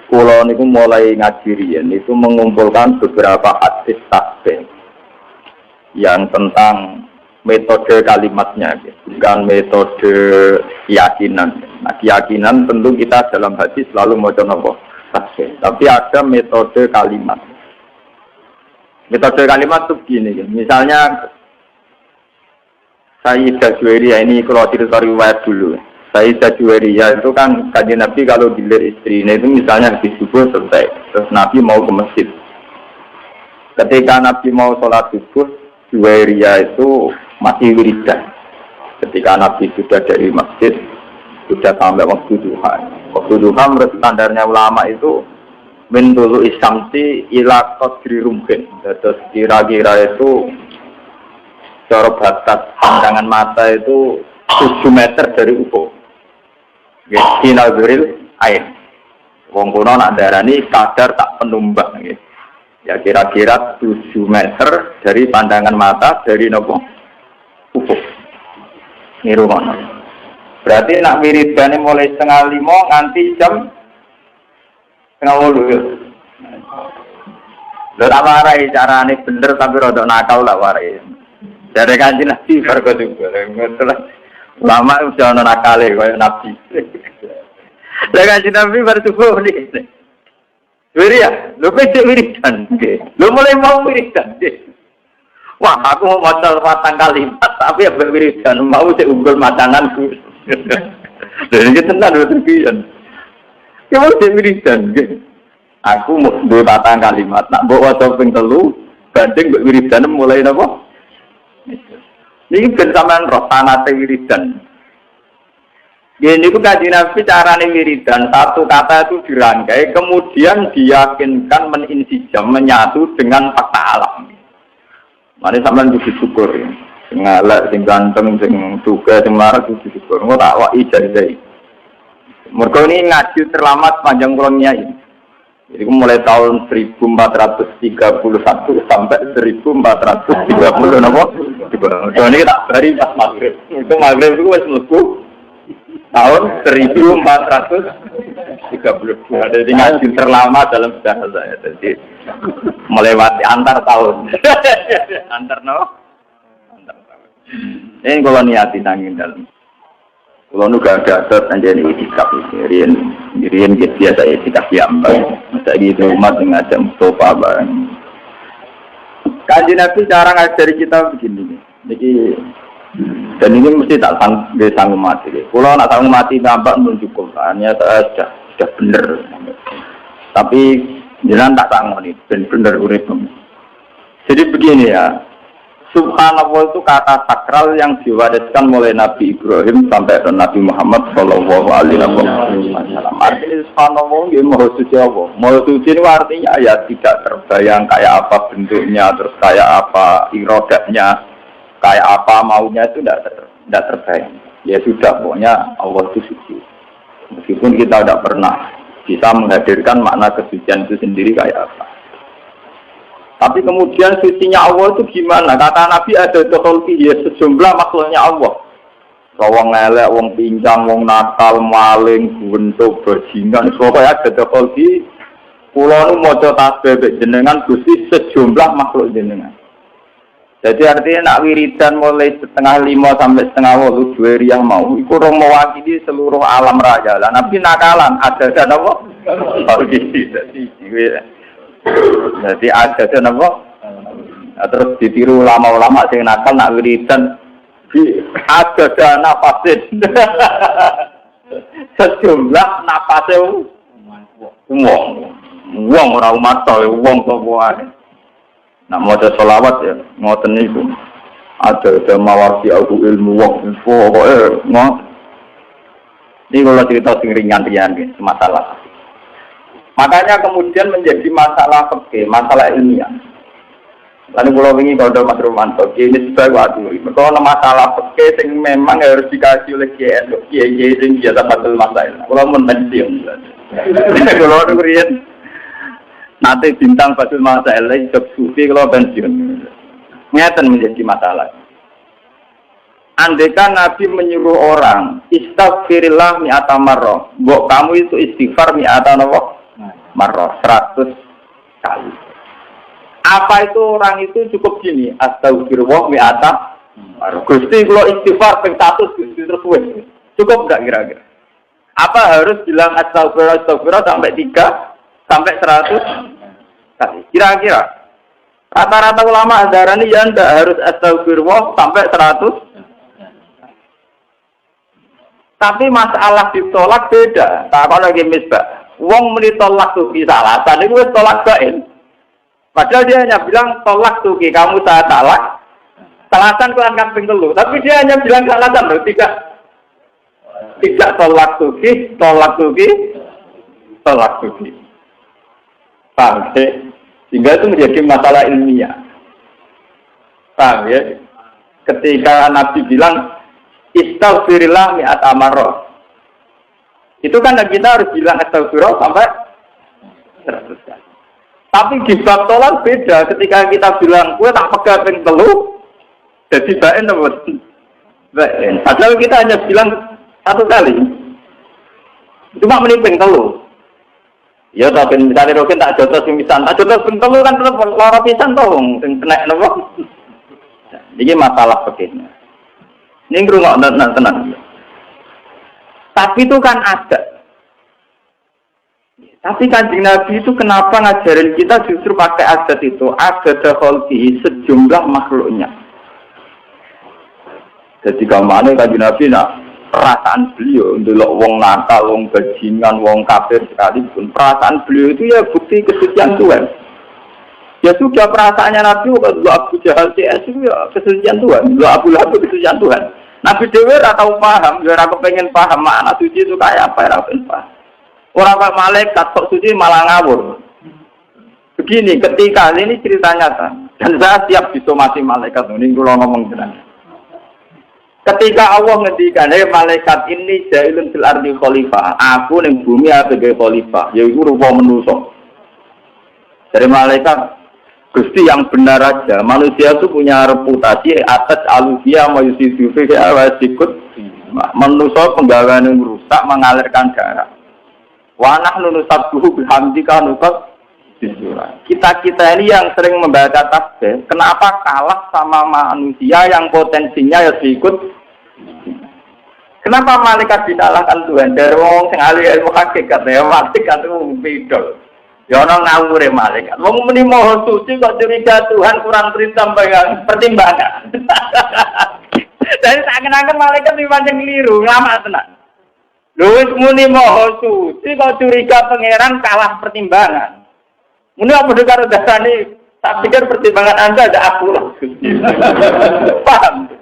Kulo niku mulai ngaji riyen itu mengumpulkan beberapa hadis tasbih yang tentang metode kalimatnya, bukan metode keyakinan. Nah, keyakinan tentu kita dalam hadis selalu mau contoh tasbih, tapi ada metode kalimat. Metode kalimat itu begini, misalnya Sayyidah Juwairiyah ini kalau cerita riwayat dulu. Sayyidah Juwairiyah itu kan Kanjeng Nabi kalau gilir istrinya itu misalnya habis subuh selesai, terus Nabi mau ke masjid. Ketika Nabi mau sholat subuh, Juwairiyah itu masih wiridan. Ketika Nabi sudah dari masjid, sudah sampai waktu duha. Waktu duha menurut standarnya ulama itu min dulu isamsi ila qadri rumhin. Terus kira-kira itu cara batas pandangan mata itu 7 meter dari ufuk. Final grill air. Wong kuno nak darani kadar tak penumbang gitu. Ya kira-kira 7 meter dari pandangan mata dari nopo ufuk. Ini rumah. Berarti nak wiridane mulai 4:30 nganti jam 5:30. Lha tak warai carane bener tapi rada nakal lah warai. Dari Kanjeng Nabi bargo juga. Lama udah ana nakale kaya Nabi. Lah Kanjeng Nabi bar subuh niki. Wiria, lho kok wiridan. Lho mulai mau wiridan. Wah, aku mau maca 4 kalimat tapi ya wiridan mau sik unggul macanganku. Lha iki tenan lho terbiyen. Ya mau sik wiridan. Aku mau 4 kalimat, nak mbok waca ping 3 banding mbok wiridan mulai napa? Ini kan sampean roh sanate wiridan. Ini itu Kanjeng Nabi carane wiridan, satu kata itu dirangkai, kemudian diyakinkan meninsijam, menyatu dengan fakta alam. Mari sampean kudu syukur ya. Sing elek, sing ganteng, sing duga, sing marah kudu syukur. Engko tak waki jari. Mergo ini ngaji terlambat panjang kula nyai. Jadi mulai tahun 1431 sampai 1430 napa? Ini tak bari pas maghrib. Itu maghrib itu wis mlebu tahun 1430. Jadi ngaji terlama dalam sejarah saya. Jadi melewati antar tahun. Antar tahun. Ini kalau niati nangin dalam. Kalau nu gak ada adat anjani itikaf riyen biasa itikaf diambang. Masa gitu umat ngajak Mustafa bareng. Kanjeng Nabi cara ngajari kita begini. Niki dan ini mesti tak sanggup mati. Kalau nak sanggup mati nampak mencukup. Hanya saya sudah benar. Tapi jangan tak sanggup nih benar urip. Jadi begini ya. Subhanallah itu kata sakral yang diwariskan mulai Nabi Ibrahim sampai ke Nabi Muhammad Shallallahu Alaihi Wasallam. Artinya Subhanallah itu maha suci Allah. Maha suci itu artinya ya tidak terbayang kayak apa bentuknya, terus kayak apa irodahnya, kayak apa maunya itu tidak terbayang. Ya sudah, pokoknya Allah itu suci. Meskipun kita tidak pernah bisa menghadirkan makna kesucian itu sendiri kayak apa. Tapi kemudian sucinya Allah itu gimana? Kata Nabi ada tolki ya sejumlah makhluknya Allah. Wong elek, wong pincang, wong nakal, maling, bentuk bajingan. Pokoknya ada tolki. Kula nu maca tasbih jenengan Gusti sejumlah makhluk jenengan. Jadi artinya nak wiridan mulai 4:30 sampai 4:30 Juwairiyah mau iku ora mewakili seluruh alam raya. Lah Nabi nakalan ada apa? Jadi ada apa? Terus ditiru ulama-ulama sing nakal nak wiridan ada dana fasid. Sejumlah napase wong ora umat wong kok wae. Nak maca selawat ya ngoten niku. Ada mawasi aku ilmu wong pokoke ini kalau cerita sing ringan-ringan masalah. Makanya kemudian menjadi masalah fikih, masalah ilmiah. Lalu kalau ingin kalau Mas Romanto, ini sebagai waduh. Kalau masalah fikih yang memang harus dikaji oleh kiai yang biasa batul masalah. Kalau menpensiun, kalau kemudian nanti bintang batul masalah hidup sufi kalau pensiun, ngeten menjadi masalah. Andaikan Nabi menyuruh orang istighfirillah mi'ata marrah, mbok kamu itu istighfar mi'ata napa? marrah, 100 kali. Apa itu orang itu cukup gini, astagfirullah mi'ata marrah. Gusti kalau istighfar ping 100 Gusti terus wis. Cukup enggak kira-kira? Apa harus bilang astagfirullah sampai 3 sampai 100 kali? Kira-kira rata-rata ulama azharani ya enggak harus astagfirullah sampai 100. Tapi masalah ditolak beda. Tak kalau lagi misbah. Wong meni tolak tuki salasan itu wis tolak bain. Padahal dia hanya bilang tolak tuki kamu saya talak. Salasan kelan kaping 3. Tapi dia hanya bilang salasan loh, tidak tolak tuki. Paham ya? Sehingga itu menjadi masalah ilmiah. Paham ya? Ketika Nabi bilang istaghfirillah mi'ata marrah. Itu kan kita harus bilang astaghfirullah sampai 100 kali. Tapi di bab tolak beda. Ketika kita bilang, gue tak pegang ping 3, jadi bain apa? Bain. Padahal kita hanya bilang 1 kali. Cuma meniping 3. Ya, tapi misalnya rokin tak jotos pimisan. Tak jotos ping 3 kan tetap lara pisan tolong. Yang kena apa? Ini masalah begini. Ini ngerungok tenang. Tapi itu kan ada. Tapi Kanjeng Nabi itu kenapa ngajarin kita justru pakai adat itu? Adat kholqi sejumlah makhluknya. Jadi kemana Kanjeng Nabi perasaan beliau untuk wong nakal, wong bajingan, wong kafir sekalipun. Perasaan beliau itu ya bukti kesucian Tuhan. Ya sudah perasaannya Nabi kalau Abu Jahal CS itu ya kesucian Tuhan, kalau Abu Lahab kesucian Tuhan. Nabi Dewi ora tahu paham, ya ora pengen paham makna suci itu kayak apa, ora pengen paham. Orang Pak malaikat kok suci malah ngawur. Begini, ketika ini cerita nyata, dan saya siap disomasi malaikat ini kalau ngomong jelas. Ketika Allah ngendikan, "Hei malaikat ini jailun fil ardi khalifah." Aku ning bumi sebagai khalifah, yaiku rupa manusa. Dari malaikat Gusti yang benar aja, manusia itu punya reputasi atas alufia mayusidufi awasikut manusia penggawean yang rusak mengalirkan darah. Wanah nunusab buhu bihamdika nusab disura. Kita ini yang sering membaca tasbih, kenapa kalah sama manusia yang potensinya ya diikut? Kenapa malaikat disalahkan Tuhan? Dari wong sing ahli ilmu hakikat ya malaikat itu beda. Ya ana ngawure malaikat. Wong muni maha suci kok curiga Tuhan kurang pertimbangan. Jadi seakan-akan malaikat iki pancen keliru, lama tenan. Lho wis muni maha suci kok curiga pangeran kalah pertimbangan. Muni apa karo dasane tak pikir pertimbangan Anda ada aku. Paham?